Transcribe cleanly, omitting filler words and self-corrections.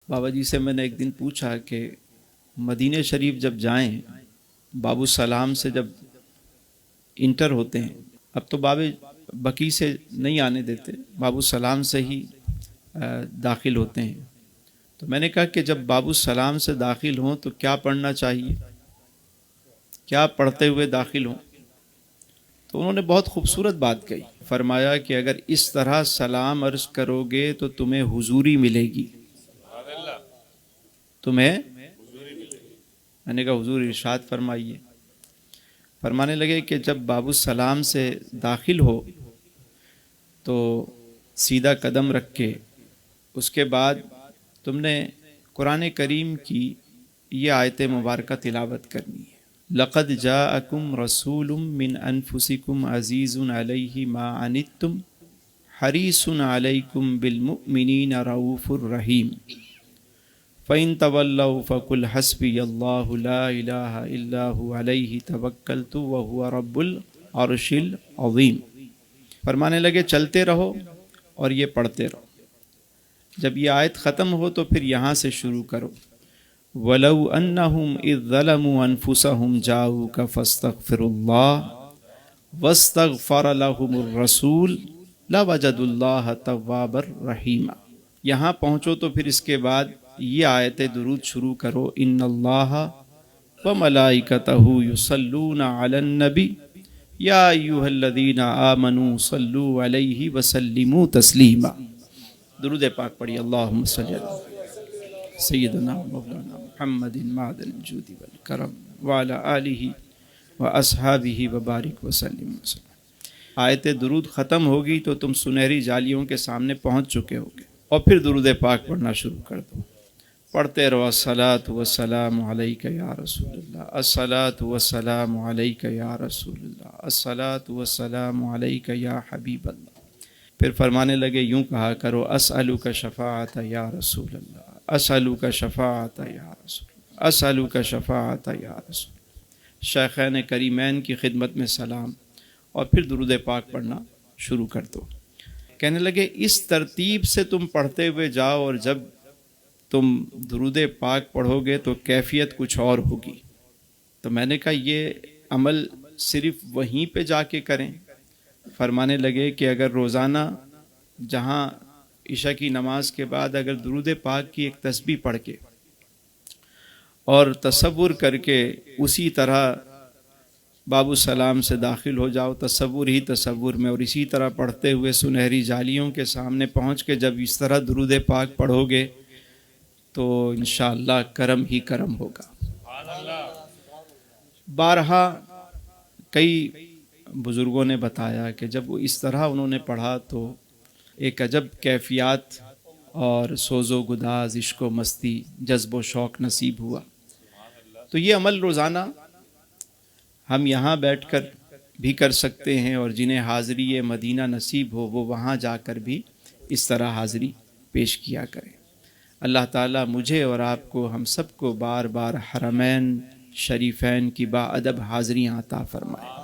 بابا جی سے میں نے ایک دن پوچھا کہ مدینہ شریف جب جائیں باب السلام سے جب انٹر ہوتے ہیں، اب تو باب بقی سے نہیں آنے دیتے، باب السلام سے ہی داخل ہوتے ہیں، تو میں نے کہا کہ جب باب السلام سے داخل ہوں تو کیا پڑھنا چاہیے، کیا پڑھتے ہوئے داخل ہوں؟ تو انہوں نے بہت خوبصورت بات کہی، فرمایا کہ اگر اس طرح سلام عرض کرو گے تو تمہیں حضوری ملے گی، تمہیں میں نے کہا حضور ارشاد فرمائیے۔ فرمانے لگے کہ جب باب السلام سے داخل ہو تو سیدھا قدم رکھ کے اس کے بعد تم نے قرآن کریم کی یہ آیت مبارکہ تلاوت کرنی ہے، لقد جاءکم رسول من انفسکم عزیز علیہ ما عنتم حریص علیکم بالمؤمنین رؤوف الرحیم فَإِن تَوَلَّوْا فَقُلْ حَسْبِيَ اللَّهُ لَا إِلَٰهَ إِلَّا هُوَ عَلَيْهِ تَوَكَّلْتُ وَهُوَ رَبُّ الْعَرْشِ الْعَظِيمِ۔ فرمانے لگے چلتے رہو اور یہ پڑھتے رہو، جب یہ آیت ختم ہو تو پھر یہاں سے شروع کرو، وَلَوْ أَنَّهُمْ إِذ ظَلَمُوا أَنفُسَهُمْ جَاءُوكَ فَاسْتَغْفِرُوا اللَّهَ وَاسْتَغْفَرَ لَهُمُ الرَّسُولُ لَوَجَدُوا اللَّهَ تَوَّابًا رَحِيمًا۔ یہاں پہنچو تو پھر اس کے بعد یہ آیت درود شروع کرو، ان اللہ وملائکتہ یصلون علی النبی یا ایھا الذین آمنوا صلوا علیہ وسلموا تسلیما۔ درود پاک پڑھی، اللہم صلی علی سیدنا مولانا محمد معدن الجود والکرم وعلی آلہ واصحابہ وبارک وسلم۔ آیت درود ختم ہوگی تو تم سنہری جالیوں کے سامنے پہنچ چکے ہوگے، اور پھر درود پاک پڑھنا شروع کر دو، پڑھتے رہو، الصلاۃ والسلام علیک یا رسول اللہ، الصلاۃ والسلام علیک یا رسول اللہ، الصلاۃ والسلام علیک یا حبیب اللہ۔ پھر فرمانے لگے یوں کہا کرو، اسألک شفاعت یا رسول اللہ، اسألک شفاعت یا رسول اللہ، اسألک شفاعت یا رسول اللہ۔ شیخین کریمین کی خدمت میں سلام، اور پھر درود پاک پڑھنا شروع کر دو۔ کہنے لگے اس ترتیب سے تم پڑھتے ہوئے جاؤ، اور جب تم درود پاک پڑھو گے تو کیفیت کچھ اور ہوگی۔ تو میں نے کہا یہ عمل صرف وہیں پہ جا کے کریں؟ فرمانے لگے کہ اگر روزانہ جہاں عشاء کی نماز کے بعد اگر درود پاک کی ایک تسبیح پڑھ کے اور تصور کر کے اسی طرح باب السلام سے داخل ہو جاؤ، تصور ہی تصور میں، اور اسی طرح پڑھتے ہوئے سنہری جالیوں کے سامنے پہنچ کے جب اس طرح درود پاک پڑھو گے تو انشاءاللہ کرم ہی کرم ہوگا۔ بارہا کئی بزرگوں نے بتایا کہ جب وہ اس طرح انہوں نے پڑھا تو ایک عجب کیفیات اور سوز و گداز، عشق و مستی، جذب و شوق نصیب ہوا۔ تو یہ عمل روزانہ ہم یہاں بیٹھ کر بھی کر سکتے ہیں، اور جنہیں حاضری مدینہ نصیب ہو وہ وہاں جا کر بھی اس طرح حاضری پیش کیا کریں۔ اللہ تعالیٰ مجھے اور آپ کو، ہم سب کو بار بار حرمین شریفین کی با ادب حاضریاں عطا فرمائے۔